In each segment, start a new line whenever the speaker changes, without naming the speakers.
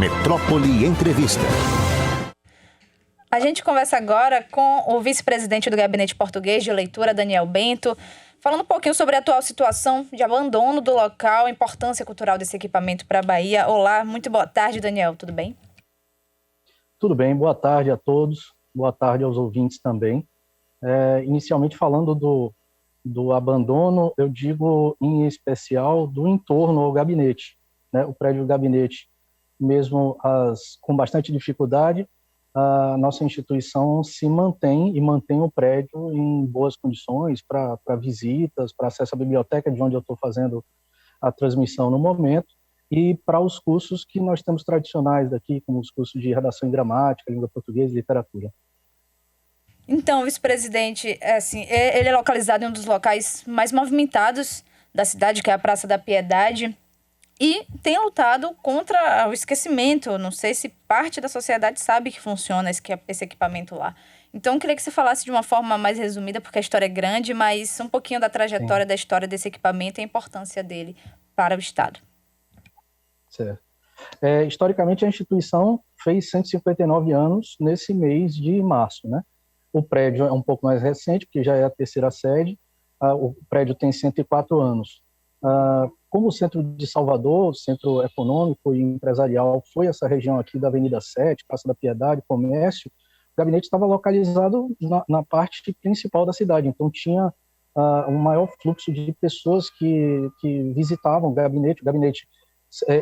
Metrópole Entrevista.
A gente conversa agora com o vice-presidente do Gabinete Português de Leitura, Daniel Bento, falando um pouquinho sobre a atual situação de abandono do local, a importância cultural desse equipamento para a Bahia. Olá, muito boa tarde, Daniel, tudo bem?
Tudo bem, boa tarde a todos, boa tarde aos ouvintes também. Inicialmente falando do abandono, eu digo em especial do entorno ao gabinete, né? O prédio do gabinete, mesmo com bastante dificuldade, a nossa instituição se mantém e mantém o prédio em boas condições para visitas, para acesso à biblioteca, de onde eu estou fazendo a transmissão no momento, e para os cursos que nós temos tradicionais daqui, como os cursos de redação em gramática, língua portuguesa e literatura.
Então, vice-presidente, ele é localizado em um dos locais mais movimentados da cidade, que é a Praça da Piedade, e tem lutado contra o esquecimento. Não sei se parte da sociedade sabe que funciona esse equipamento lá. Então, eu queria que você falasse de uma forma mais resumida, porque a história é grande, mas um pouquinho da trajetória da história desse equipamento e a importância dele para o Estado.
Certo. Historicamente, a instituição fez 159 anos nesse mês de março, né? O prédio é um pouco mais recente, porque já é a terceira sede. O prédio tem 104 anos. Como o centro de Salvador, centro econômico e empresarial, foi essa região aqui da Avenida 7, Praça da Piedade, comércio, o gabinete estava localizado na parte principal da cidade, então tinha um maior fluxo de pessoas que visitavam o gabinete. O gabinete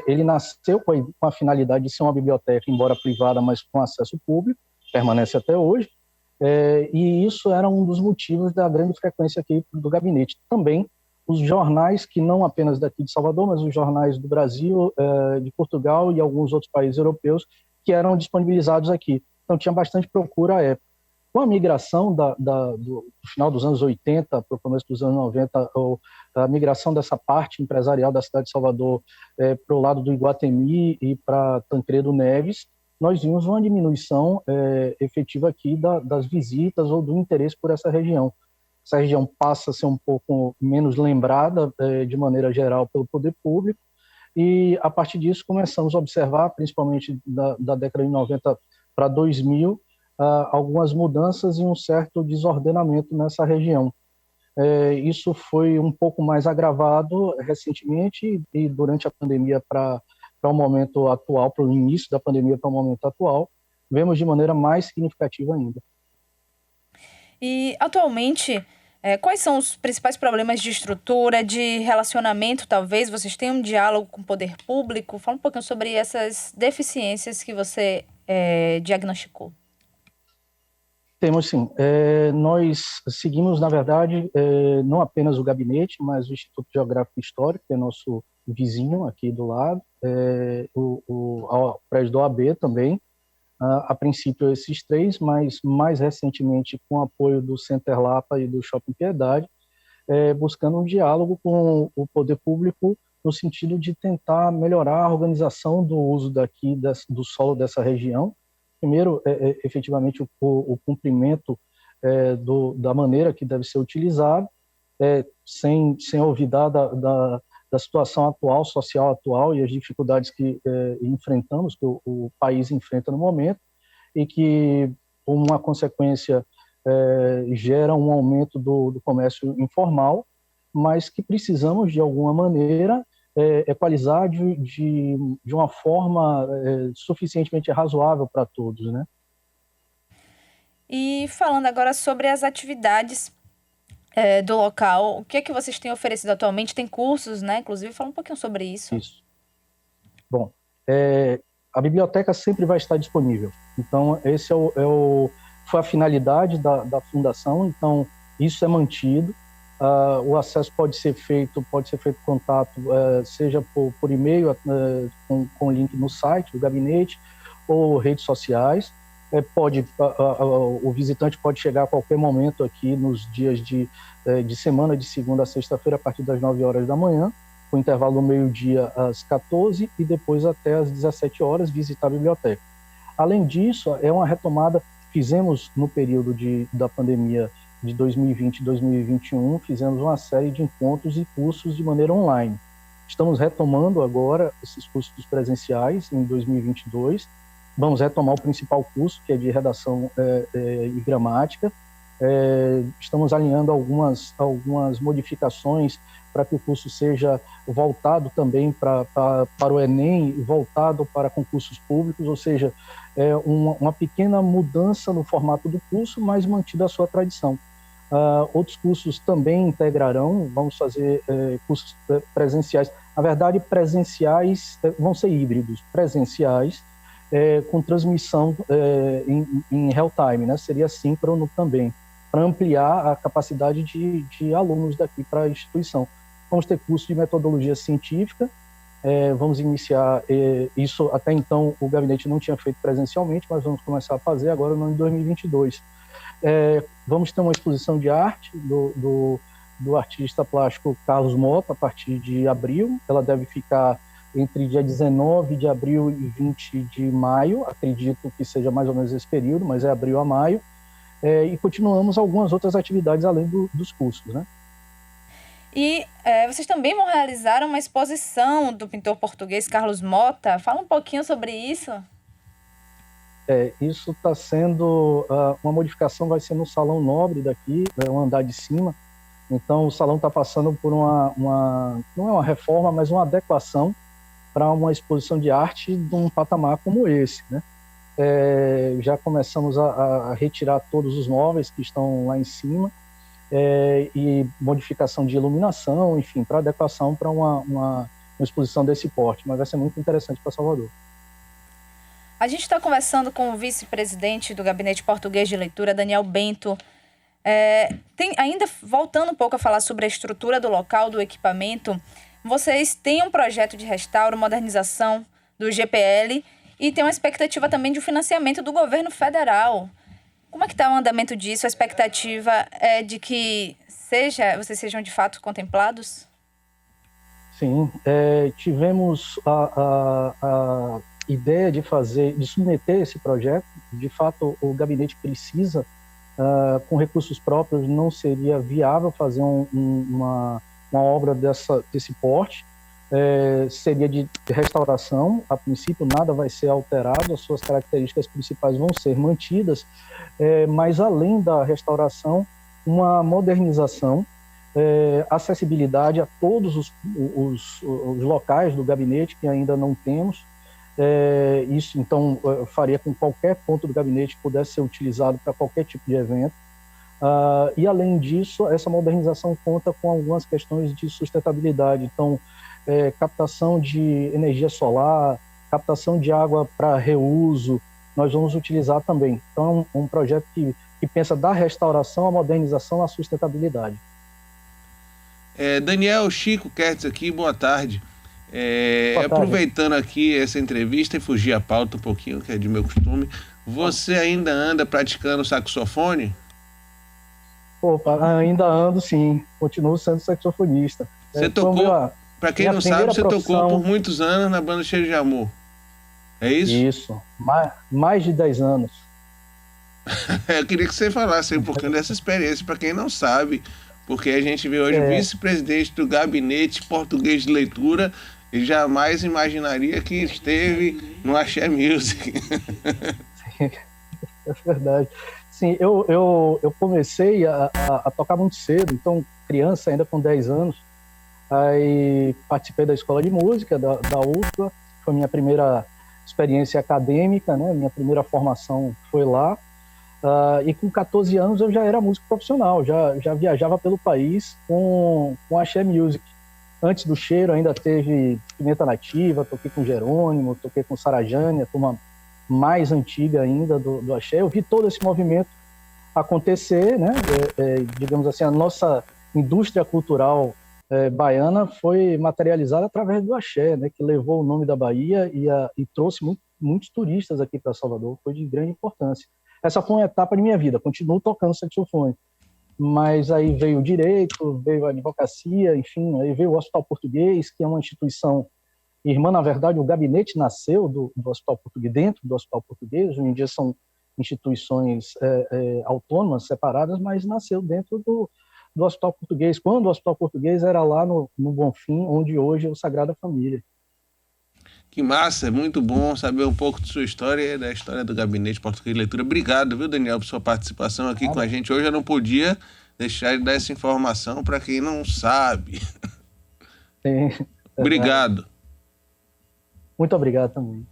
ele nasceu com a finalidade de ser uma biblioteca, embora privada, mas com acesso público, permanece até hoje, e isso era um dos motivos da grande frequência aqui do gabinete. Também os jornais, que não apenas daqui de Salvador, mas os jornais do Brasil, de Portugal e alguns outros países europeus, que eram disponibilizados aqui. Então tinha bastante procura à época. Com a migração do final dos anos 80 para o começo dos anos 90, a migração dessa parte empresarial da cidade de Salvador para o lado do Iguatemi e para Tancredo Neves, nós vimos uma diminuição efetiva aqui das visitas ou do interesse por essa região. Essa região passa a ser um pouco menos lembrada, de maneira geral, pelo poder público, e a partir disso começamos a observar, principalmente da década de 90 para 2000, algumas mudanças e um certo desordenamento nessa região. Isso foi um pouco mais agravado recentemente e durante a pandemia para o momento atual, para o início da pandemia para o momento atual, vemos de maneira mais significativa ainda.
E, atualmente, quais são os principais problemas de estrutura, de relacionamento, talvez? Vocês têm um diálogo com o poder público? Fala um pouquinho sobre essas deficiências que você diagnosticou.
Temos sim. Nós seguimos, na verdade, não apenas o gabinete, mas o Instituto Geográfico e Histórico, que é nosso vizinho aqui do lado, o prédio do OAB também. A princípio esses três, mas mais recentemente com o apoio do Center Lapa e do Shopping Piedade, buscando um diálogo com o poder público no sentido de tentar melhorar a organização do uso do solo dessa região. Primeiro, efetivamente, o cumprimento da maneira que deve ser utilizado, sem olvidar da situação atual, social atual e as dificuldades que enfrentamos, que o país enfrenta no momento, e que, como uma consequência, gera um aumento do comércio informal, mas que precisamos, de alguma maneira, equalizar de uma forma suficientemente razoável para todos, né?
E falando agora sobre as atividades do local, o que é que vocês têm oferecido atualmente? Tem cursos, né? Inclusive, fala um pouquinho sobre isso.
Isso. Bom, a biblioteca sempre vai estar disponível. Então, esse foi a finalidade da fundação. Então, isso é mantido. O acesso pode ser feito contato, seja por e-mail, com link no site do gabinete, ou redes sociais. O visitante pode chegar a qualquer momento aqui nos dias de semana, de segunda a sexta-feira, a partir das 9 horas da manhã, com intervalo do meio-dia às 14 e depois até às 17 horas, visitar a biblioteca. Além disso, é uma retomada, fizemos no período da pandemia de 2020 e 2021, fizemos uma série de encontros e cursos de maneira online. Estamos retomando agora esses cursos presenciais em 2022. Vamos retomar o principal curso, que é de redação e gramática. Estamos alinhando algumas modificações para que o curso seja voltado também para o Enem, voltado para concursos públicos, ou seja, uma pequena mudança no formato do curso, mas mantida a sua tradição. Outros cursos também integrarão, vamos fazer cursos presenciais. Na verdade, presenciais vão ser híbridos, presenciais, com transmissão em real time, né? Seria síncrono também, para ampliar a capacidade de alunos daqui para a instituição. Vamos ter curso de metodologia científica, vamos iniciar isso. Até então o gabinete não tinha feito presencialmente, mas vamos começar a fazer agora no ano de 2022. Vamos ter uma exposição de arte do artista plástico Carlos Mota a partir de abril. Ela deve ficar entre dia 19 de abril e 20 de maio, acredito que seja mais ou menos esse período, mas é abril a maio. E continuamos algumas outras atividades além dos cursos, né?
E vocês também vão realizar uma exposição do pintor português Carlos Mota. Fala um pouquinho sobre isso.
Isso está sendo uma modificação, vai ser no Salão Nobre daqui, um andar de cima. Então o salão está passando por não é uma reforma, mas uma adequação para uma exposição de arte de um patamar como esse, né? Já começamos a retirar todos os móveis que estão lá em cima, e modificação de iluminação, enfim, para adequação para uma exposição desse porte, mas vai ser muito interessante para Salvador.
A gente está conversando com o vice-presidente do Gabinete Português de Leitura, Daniel Bento. Ainda voltando um pouco a falar sobre a estrutura do local, do equipamento, vocês têm um projeto de restauro, modernização do GPL e tem uma expectativa também de um financiamento do governo federal. Como é que está o andamento disso? A expectativa é de que vocês sejam de fato contemplados?
Sim, tivemos a ideia de submeter esse projeto. De fato, o gabinete precisa, com recursos próprios, não seria viável fazer uma obra desse porte. Seria de restauração, a princípio nada vai ser alterado, as suas características principais vão ser mantidas, mas além da restauração, uma modernização, acessibilidade a todos os locais do gabinete que ainda não temos. Isso, então, faria com que qualquer ponto do gabinete pudesse ser utilizado para qualquer tipo de evento. E, além disso, essa modernização conta com algumas questões de sustentabilidade. Então, captação de energia solar, captação de água para reuso, nós vamos utilizar também. Então, é um projeto que pensa da restauração, a modernização, a sustentabilidade.
Daniel, Chico Kertz aqui, boa tarde. Boa tarde. Aproveitando aqui essa entrevista e fugir a pauta um pouquinho, que é de meu costume, você ainda anda praticando saxofone?
Opa, ainda ando, sim. Continuo sendo saxofonista.
Você tocou, para quem não sabe, você tocou por muitos anos na banda Cheiro de Amor. É isso?
Isso. Mais de 10 anos.
Eu queria que você falasse um pouquinho dessa experiência, para quem não sabe, porque a gente vê hoje o vice-presidente do Gabinete Português de Leitura e jamais imaginaria que esteve no Axé Music.
É verdade. Sim, eu comecei a tocar muito cedo, então criança, ainda com 10 anos, aí participei da escola de música, da UFLA, foi minha primeira experiência acadêmica, né? Minha primeira formação foi lá, e com 14 anos eu já era músico profissional, já viajava pelo país com Axé Music. Antes do Cheiro ainda teve Pimenta Nativa, toquei com Jerônimo, toquei com Sarajane, a turma mais antiga ainda do Axé. Eu vi todo esse movimento acontecer, né? Digamos assim, a nossa indústria cultural baiana foi materializada através do Axé, né? Que levou o nome da Bahia e trouxe muitos turistas aqui para Salvador, foi de grande importância. Essa foi uma etapa de minha vida, continuo tocando saxofone, mas aí veio o direito, veio a advocacia, enfim, aí veio o Hospital Português, que é uma instituição irmã. Na verdade, o gabinete nasceu do Hospital Português, dentro do Hospital Português. Hoje em dia são instituições autônomas, separadas, mas nasceu dentro do Hospital Português, quando o Hospital Português era lá no Bonfim, onde hoje é o Sagrada Família.
Que massa, é muito bom saber um pouco de sua história e da história do Gabinete Português de Leitura. Obrigado, viu, Daniel, por sua participação aqui com a gente. Hoje eu não podia deixar de dar essa informação para quem não sabe.
Sim,
Obrigado.
Muito obrigado também.